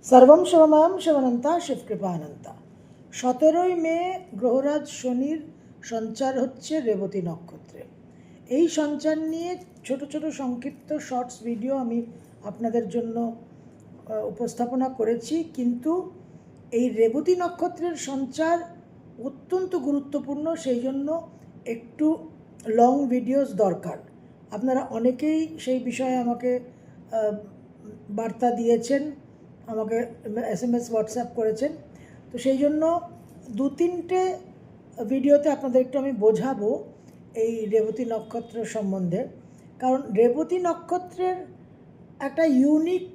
সর্বম শিবময়ম শিবানন্তা শিবকৃপানন্তা। 17ই মে গ্রহরাজ শনির সঞ্চার হচ্ছে রেবতী নক্ষত্রে। এই সঞ্চার নিয়ে ছোট ছোট সংক্ষিপ্ত শর্টস ভিডিও আমি আপনাদের জন্য উপস্থাপনা করেছি, কিন্তু এই রেবতী নক্ষত্রের সঞ্চার অত্যন্ত গুরুত্বপূর্ণ, সেই জন্য একটু লং ভিডিওস দরকার। আপনারা অনেকেই সেই বিষয়ে আমাকে বার্তা দিয়েছেন, আমাকে SMS হোয়াটসঅ্যাপ করেছেন। তো সেই জন্য 2-3টে ভিডিওতে আপনাদের একটু আমি বোঝাবো এই রেবতী নক্ষত্র সম্বন্ধে। কারণ রেবতী নক্ষত্রের একটা ইউনিক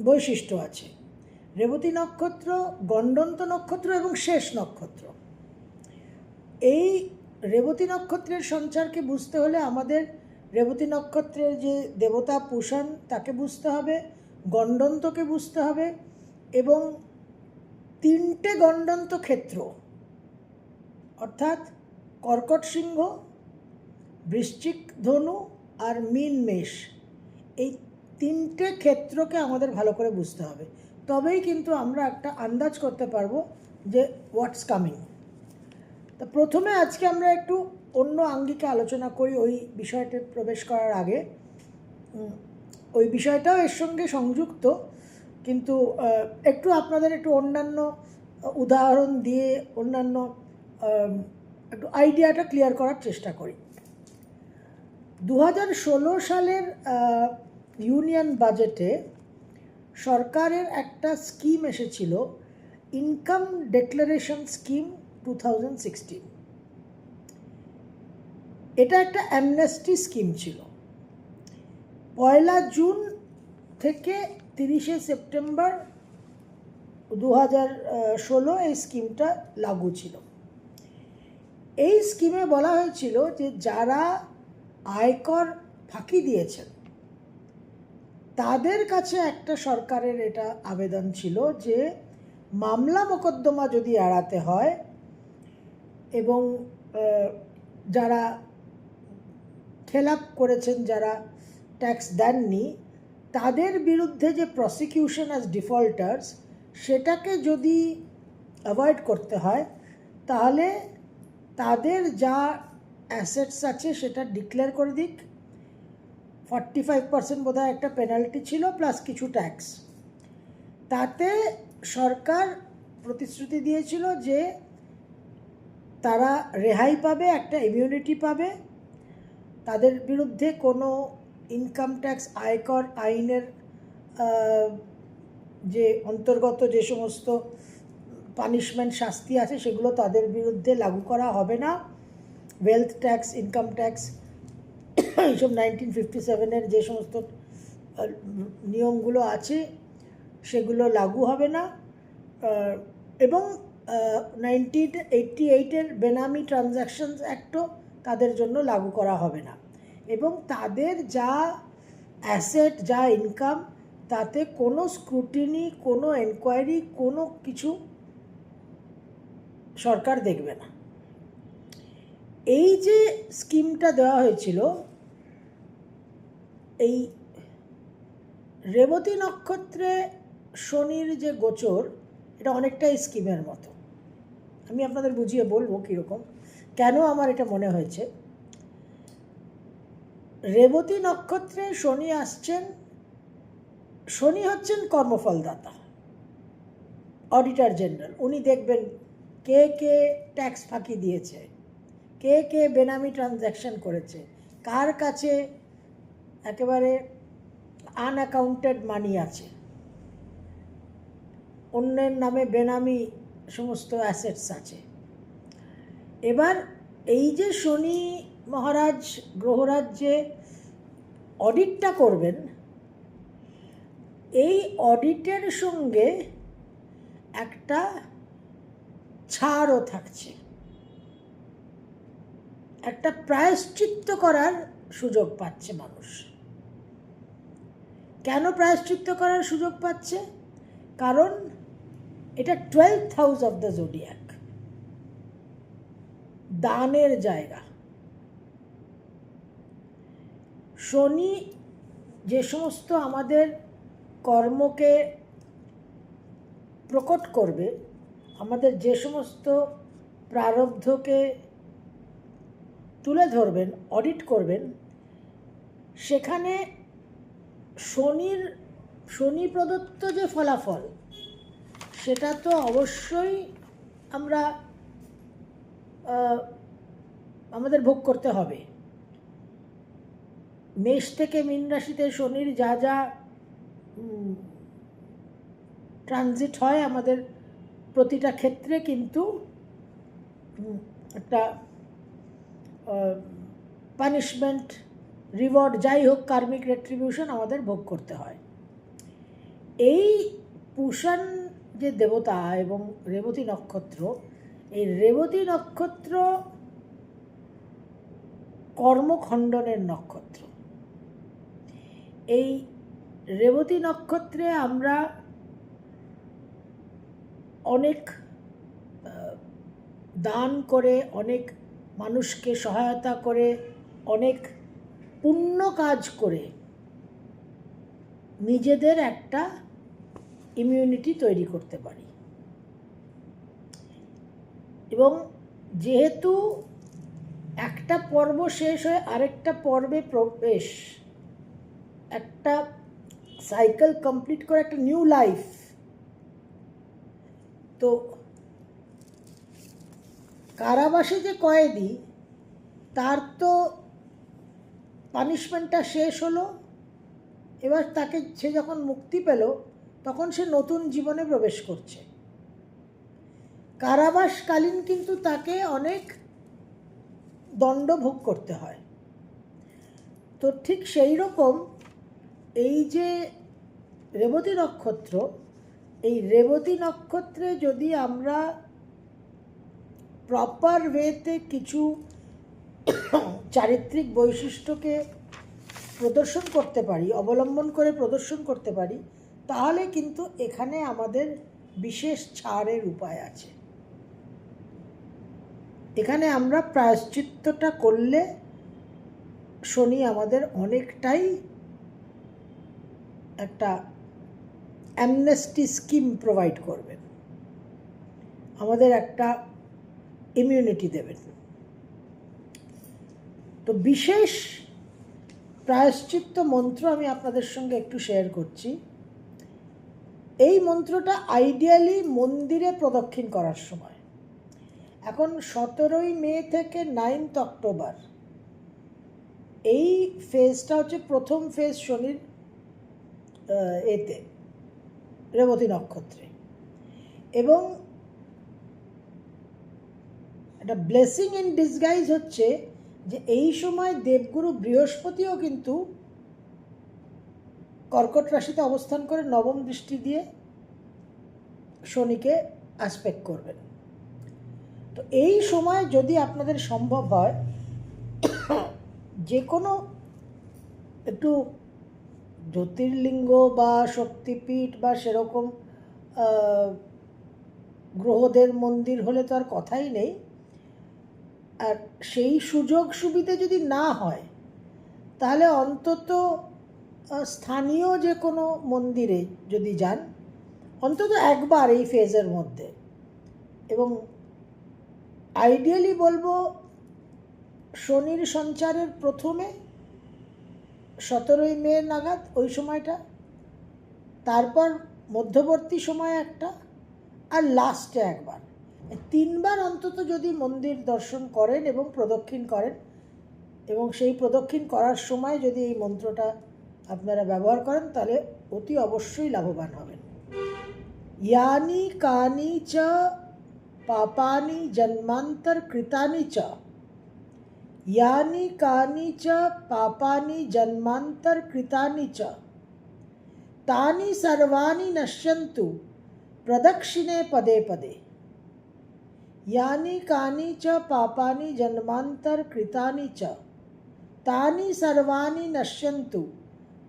বৈশিষ্ট্য আছে। রেবতী নক্ষত্র গণ্ডন্ত নক্ষত্র এবং শেষ নক্ষত্র। এই রেবতী নক্ষত্রের সঞ্চারকে বুঝতে হলে আমাদের রেবতী নক্ষত্রের যে দেবতা পুষণ তাকে বুঝতে হবে, গণ্ডন্তকে বুঝতে হবে, এবং 3টে গণ্ডন্ত ক্ষেত্র অর্থাৎ কর্কট সিংহ, বৃশ্চিক ধনু আর মীন মেষ, এই 3টে ক্ষেত্রকে আমাদের ভালো করে বুঝতে হবে। তবেই কিন্তু আমরা একটা আন্দাজ করতে পারবো যে হোয়াটস কামিং। তো প্রথমে আজকে আমরা একটু অন্য আঙ্গিকে আলোচনা করি ওই বিষয়তে প্রবেশ করার আগে। ওই বিষয়টাও এর সঙ্গে সংযুক্ত, কিন্তু একটু আপনাদের একটু অন্যান্য উদাহরণ দিয়ে অন্যান্য একটু আইডিয়াটা ক্লিয়ার করার চেষ্টা করি। 2016 সালের ইউনিয়ন বাজেটে সরকারের একটা স্কিম এসেছিল, ইনকাম ডিক্লারেশন স্কিম 2016। এটা একটা অ্যামনেস্টি স্কিম ছিল। 1 জুন থেকে 30 সেপ্টেম্বর 2016 এই স্কিমটা লাগু ছিল। এই স্কিমে বলা হয়েছিল যে যারা আয়কর ফাঁকি দিয়েছেন তাদের কাছে একটা সরকারের এটা আবেদন ছিল যে মামলা মোকদ্দমা যদি এড়াতে হয় এবং যারা খেলাপ করেছেন, যারা ট্যাক্স দেননি, তাদের বিরুদ্ধে যে প্রসিকিউশন অ্যাজ ডিফল্টার্স সেটাকে যদি অ্যাভয়েড করতে হয়, তাহলে তাদের যা অ্যাসেটস আছে সেটা ডিক্লেয়ার করে দিক। 45% বোধহয় একটা পেনাল্টি ছিল, প্লাস কিছু ট্যাক্স। তাতে সরকার প্রতিশ্রুতি দিয়েছিল যে তারা রেহাই পাবে, একটা ইমিউনিটি পাবে, তাদের বিরুদ্ধে কোনো ইনকাম ট্যাক্স আয়কর আইনের যে অন্তর্গত যে সমস্ত পানিশমেন্ট শাস্তি আছে সেগুলো তাদের বিরুদ্ধে লাগু করা হবে না। ওয়েলথ ট্যাক্স, ইনকাম ট্যাক্স, এইসব 1957-এর যে সমস্ত নিয়মগুলো আছে সেগুলো লাগু হবে না। এবং 1988-এর বেনামি ট্রানজ্যাকশনস অ্যাক্টও তাদের জন্য লাগু করা হবে না। এবং তাদের যা অ্যাসেট, যা ইনকাম, তাতে কোনো স্ক্রুটিনি, কোনো এনকোয়ারি, কোনো কিছু সরকার দেখবে না। এই যে স্কিমটা দেওয়া হয়েছিল, এই রেবতী নক্ষত্রে শনির যে গোচর, এটা অনেকটাই স্কিমের মতো। আমি আপনাদের বুঝিয়ে বলবো কীরকম, কেন আমার এটা মনে হয়েছে। রেবতী নক্ষত্রে শনি আসছেন, শনি হচ্ছেন কর্মফলদাতা, অডিটর জেনারেল। উনি দেখবেন কে কে ট্যাক্স ফাঁকি দিয়েছে, কে কে বেনামি ট্রানজ্যাকশন করেছে, কার কাছে একেবারে আনঅ্যাকাউন্টেড মানি আছে, অন্যের নামে বেনামি সমস্ত অ্যাসেটস আছে। এবার এই যে শনি মহারাজ গ্রহরাজ যে অডিটটা করবেন, এই অডিটের সঙ্গে একটা ছাড়ও থাকছে, একটা প্রায়শ্চিত্ত করার সুযোগ পাচ্ছে মানুষ। কেন প্রায়শ্চিত্ত করার সুযোগ পাচ্ছে? কারণ এটা 12th house of the zodiac, দানের জায়গা। শনি যে সমস্ত আমাদের কর্মকে প্রকট করবে, আমাদের যে সমস্ত প্রারব্ধকে তুলে ধরবেন, অডিট করবেন, সেখানে শনি প্রদত্ত যে ফলাফল, সেটা তো অবশ্যই আমরা আমাদের ভোগ করতে হবে। মেষ থেকে মীন রাশিতে শনির যা যা ট্রানজিট হয়, আমাদের প্রতিটা ক্ষেত্রে কিন্তু একটা পানিশমেন্ট, রিওয়ার্ড, যাই হোক, কার্মিক রেট্রিবিউশন আমাদের ভোগ করতে হয়। এই পুষণ যে দেবতা এবং রেবতী নক্ষত্র, এই রেবতী নক্ষত্র কর্মখণ্ডনের নক্ষত্র। এই রেবতী নক্ষত্রে আমরা অনেক দান করে, অনেক মানুষকে সহায়তা করে, অনেক পুণ্য কাজ করে নিজেদের একটা ইমিউনিটি তৈরি করতে পারি। এবং যেহেতু একটা পর্ব শেষ হয়ে আরেকটা পর্বে প্রবেশ, একটা সাইকেল কমপ্লিট করে একটা নিউ লাইফ, তো কারাবাসে যে কয়েদি, তার তো পানিশমেন্টটা শেষ হলো, এবার তাকে, সে যখন মুক্তি পেল, তখন সে নতুন জীবনে প্রবেশ করছে। কারাবাসকালীন কিন্তু তাকে অনেক দণ্ড ভোগ করতে হয়। তো ঠিক সেই রকম এই যে রেবতী নক্ষত্র, এই রেবতী নক্ষত্রে যদি আমরা প্রপার ওয়েতে কিছু চারিত্রিক বৈশিষ্ট্যকে প্রদর্শন করতে পারি, অবলম্বন করে প্রদর্শন করতে পারি, তাহলে কিন্তু এখানে আমাদের বিশেষ ছাড়ের উপায় আছে। এখানে আমরা প্রায়শ্চিত্তটা করলে শনি আমাদের অনেকটাই একটা অ্যামনেস্টি স্কিম প্রোভাইড করবেন, আমাদের একটা ইমিউনিটি দেবেন। তো বিশেষ প্রায়শ্চিত্ত মন্ত্র আমি আপনাদের সঙ্গে একটু শেয়ার করছি। এই মন্ত্রটা আইডিয়ালি মন্দিরে প্রদক্ষিণ করার সময়, এখন 17ই মে থেকে 9th অক্টোবর এই ফেজটা হচ্ছে প্রথম ফেজ শনির এতে, রেবতী নক্ষত্রে। এবং একটা ব্লেসিং ইন ডিসগাইজ হচ্ছে যে এই সময় দেবগুরু বৃহস্পতিও কিন্তু কর্কট রাশিতে অবস্থান করে নবম দৃষ্টি দিয়ে শনিকে অ্যাসপেক্ট করবেন। তো এই সময় যদি আপনাদের সম্ভব হয়, যে কোনো একটু জ্যোতির্লিঙ্গ বা শক্তিপীঠ বা সেরকম গ্রহদের মন্দির হলে তো আর কথাই নেই, আর সেই সুযোগ সুবিধা যদি না হয়, তাহলে অন্তত স্থানীয় যে কোনো মন্দিরে যদি যান, অন্তত একবার এই ফেজের মধ্যে। এবং আইডিয়ালি বলবো শনির সঞ্চারের প্রথমে 17ই মে নাগাদ ওই সময়টা, তারপর মধ্যবর্তী সময় একটা, আর লাস্টে একবার, 3বার অন্তত যদি মন্দির দর্শন করেন এবং প্রদক্ষিণ করেন, এবং সেই প্রদক্ষিণ করার সময় যদি এই মন্ত্রটা আপনারা ব্যবহার করেন, তাহলে অতি অবশ্যই লাভবান হবেন। ইয়ানি কানি চ পাপানি জন্মান্তর কৃতানি চ, यानि कानि च पापानि जन्मांतर कृतानि च तानि सर्वाणि नश्यन्तु प्रदक्षिणे पदे पदे। यानि कानि च पापानि जन्मांतर कृतानि च तानि सर्वाणि नश्यन्तु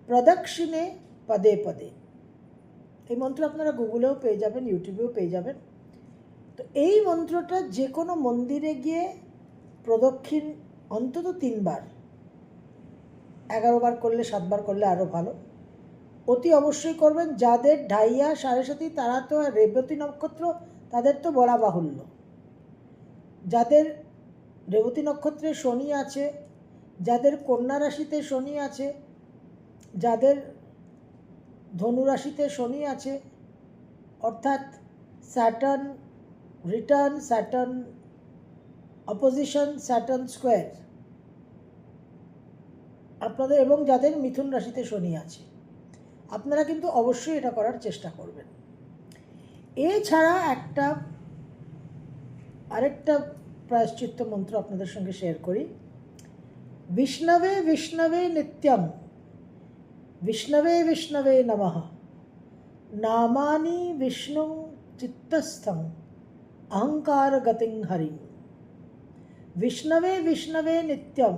प्रदक्षिणे पदे पदे। এই মন্ত্র আপনারা গুগলেও পেয়ে যাবেন, ইউটিউবেও পেয়ে যাবেন। তো এই মন্ত্রটা যে কোনো মন্দিরে গিয়ে প্রদক্ষিণ অন্তত 3বার, 11বার করলে, 7বার করলে আরও ভালো, অতি অবশ্যই করবেন। যাদের ঢাইয়া সাড়ে সাথী তারা তো রেবতী নক্ষত্র, তাদের তো বলা বাহুল্য। যাদের রেবতী নক্ষত্রে শনি আছে, যাদের কন্যা রাশিতে শনি আছে, যাদের ধনু রাশিতে শনি আছে, অর্থাৎ Saturn return, Saturn opposition, Saturn square আপনাদের, এবং যাদের মিথুন রাশিতে শনি আছে, আপনারা কিন্তু অবশ্যই এটা করার চেষ্টা করবেন। এছাড়া আরেকটা প্রায়শ্চিত্ত মন্ত্র আপনাদের সঙ্গে শেয়ার করি। বিষ্ণবে বিষ্ণবে নিত্যম, বিষ্ণবে বিষ্ণবে নমঃ, নামানি বিষ্ণু চিত্তস্থং অহংকার গতিং হরিং। বিষ্ণবে বিষ্ণবে নিত্যম,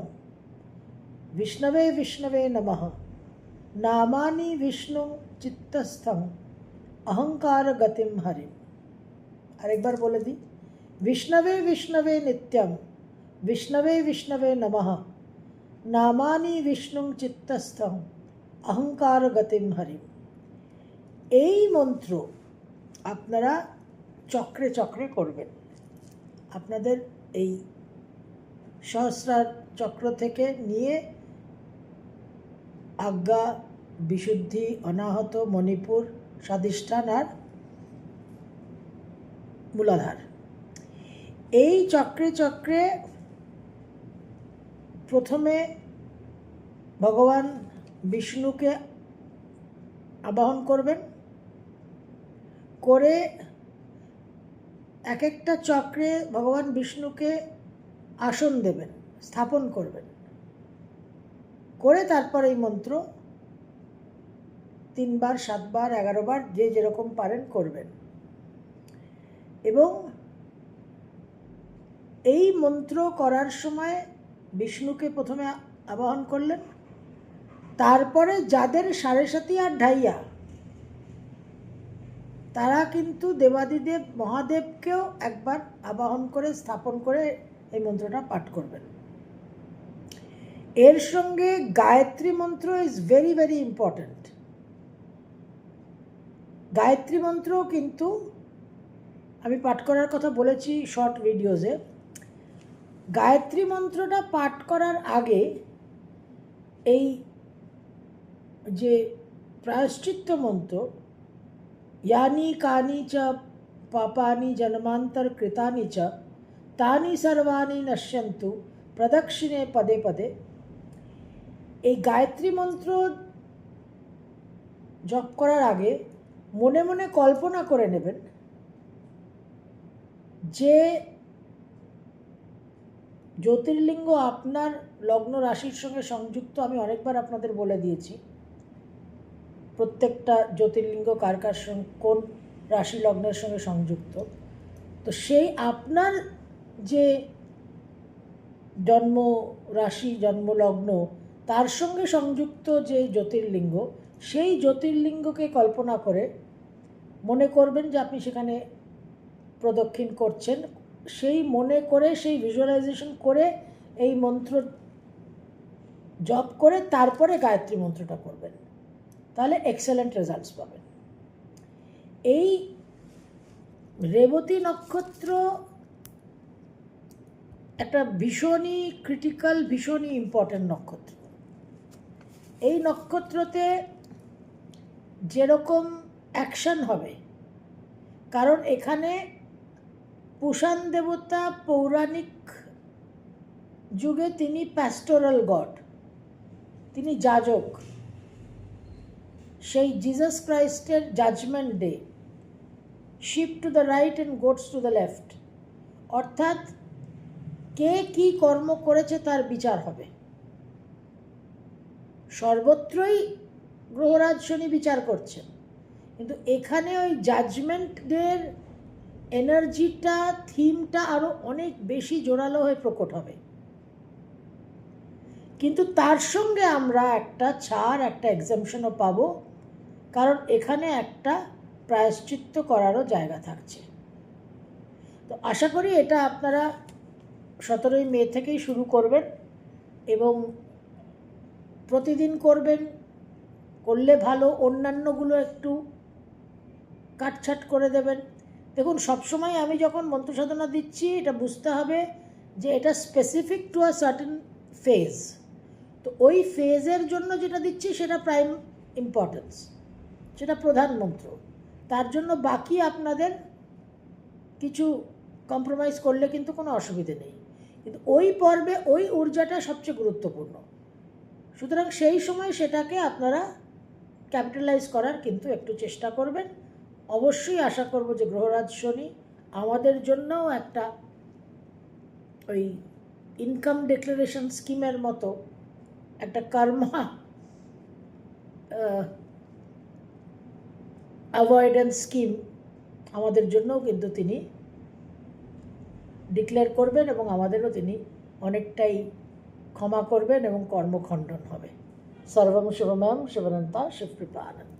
বিষ্ণবে বিষ্ণবে নমঃ, নামানি বিষ্ণু চিত্তস্থং অহংকার গতিম হরিম। আরেকবার বলে দিই, বিষ্ণবে বিষ্ণবে নিত্যম, বিষ্ণবে বিষ্ণবে নমঃ, নামানি বিষ্ণু চিত্তস্থং অহংকার গতিম হরিম। এই মন্ত্র আপনারা চক্রে চক্রে করবেন। আপনাদের এই সহস্রার চক্র থেকে নিয়ে আজ্ঞা, বিশুদ্ধি, অনাহত, মণিপুর, স্বাধিষ্ঠান আর মূলাধার, এই চক্রে চক্রে প্রথমে ভগবান বিষ্ণুকে আবাহন করবেন, করে এক একটা চক্রে ভগবান বিষ্ণুকে আসন দেবেন, স্থাপন করবেন, করে তারপর এই মন্ত্র 3 বার, 7 বার, 11 বার যে যেরকম পারেন করবেন। এবং এই মন্ত্র করার সময় বিষ্ণুকে প্রথমে আবাহন করলেন, তারপরে যাদের সাড়ে সাথী আর ঢাইয়া তারা কিন্তু দেবাদিদেব মহাদেবকেও একবার আবাহন করে স্থাপন করে এই মন্ত্রটা পাঠ করবেন। এর সঙ্গে গায়ত্রী মন্ত্র is very very important. Gayatri মন্ত্র কিন্তু আমি পাঠ করার কথা বলেছি শর্ট ভিডিওজে। গায়ত্রী মন্ত্রটা পাঠ করার আগে এই যে প্রায়শ্চিত্ত মন্ত্র, यानि कानि च पापानि जन्मांतर कृतानि च तानि सर्वाणि नश्यन्तु प्रदक्षिणे पदे पदे, এই গায়ত্রী মন্ত্র জপ করার আগে মনে মনে কল্পনা করে নেবেন যে জ্যোতির্লিঙ্গ আপনার লগ্ন রাশির সঙ্গে সংযুক্ত। আমি অনেকবার আপনাদের বলে দিয়েছি প্রত্যেকটা জ্যোতির্লিঙ্গ কার কার সঙ্গে, কোন রাশি লগ্নের সঙ্গে সংযুক্ত। তো সেই আপনার যে জন্ম রাশি, জন্ম লগ্ন, তার সঙ্গে সংযুক্ত যে জ্যোতির্লিঙ্গ, সেই জ্যোতির্লিঙ্গকে কল্পনা করে মনে করবেন যে আপনি সেখানে প্রদক্ষিণ করছেন। সেই মনে করে, সেই ভিজুয়ালাইজেশন করে এই মন্ত্র জপ করে তারপরে গায়ত্রী মন্ত্রটা করবেন, তাহলে এক্সেলেন্ট রেজাল্টস পাবেন। এই রেবতী নক্ষত্র একটা ভীষণই ক্রিটিক্যাল, ভীষণই ইম্পর্ট্যান্ট নক্ষত্র। এই নক্ষত্রতে যেরকম অ্যাকশন হবে, কারণ এখানে পুষাণ দেবতা পৌরাণিক যুগে তিনি প্যাস্টোরাল গড, তিনি যাজক। সেই জিসাস ক্রাইস্টের judgement day, sheep to the right and goats to the left, অর্থাৎ কে কি কর্ম করেছে তার বিচার হবে। সর্বত্রই গ্রহরাজ শনি বিচার করছেন, কিন্তু এখানে ওই জাজমেন্ট ডের এনার্জিটা, থিমটা আরও অনেক বেশি জোরালো হয়ে প্রকট হবে। কিন্তু তার সঙ্গে আমরা একটা ছাড়, একটা এক্সাম্পশনও পাবো, কারণ এখানে একটা প্রায়শ্চিত্ত করারও জায়গা থাকছে। তো আশা করি এটা আপনারা 17ই মে থেকেই শুরু করবেন এবং প্রতিদিন করবেন, করলে ভালো, অন্যান্যগুলো একটু কাটছাট করে দেবেন। দেখুন, সবসময় আমি যখন মন্ত্রসাধনা দিচ্ছি এটা বুঝতে হবে যে এটা specific to a certain phase. তো ওই ফেজের জন্য যেটা দিচ্ছি সেটা প্রাইম ইম্পর্টেন্স, সেটা প্রধান মন্ত্র। তার জন্য বাকি আপনাদের কিছু কম্প্রোমাইজ করলে কিন্তু কোনো অসুবিধে নেই, কিন্তু ওই পর্বে ওই ঊর্জাটা সবচেয়ে গুরুত্বপূর্ণ। সুতরাং সেই সময় সেটাকে আপনারা ক্যাপিটালাইজ করার কিন্তু একটু চেষ্টা করবেন। অবশ্যই আশা করব যে গ্রহরাজ শনি আমাদের জন্যও একটা ওই ইনকাম ডিক্লারেশন স্কিমের মতো একটা কর্মা অ্যাভয়েডেন্স স্কিম আমাদের জন্যও কিন্তু তিনি ডিক্লেয়ার করবেন এবং আমাদেরও তিনি অনেকটাই ক্ষমা করবেন এবং কর্মখণ্ডন হবে। সর্বম শুভময়ম শিবনন্তা শিবকৃপা আনন্দ।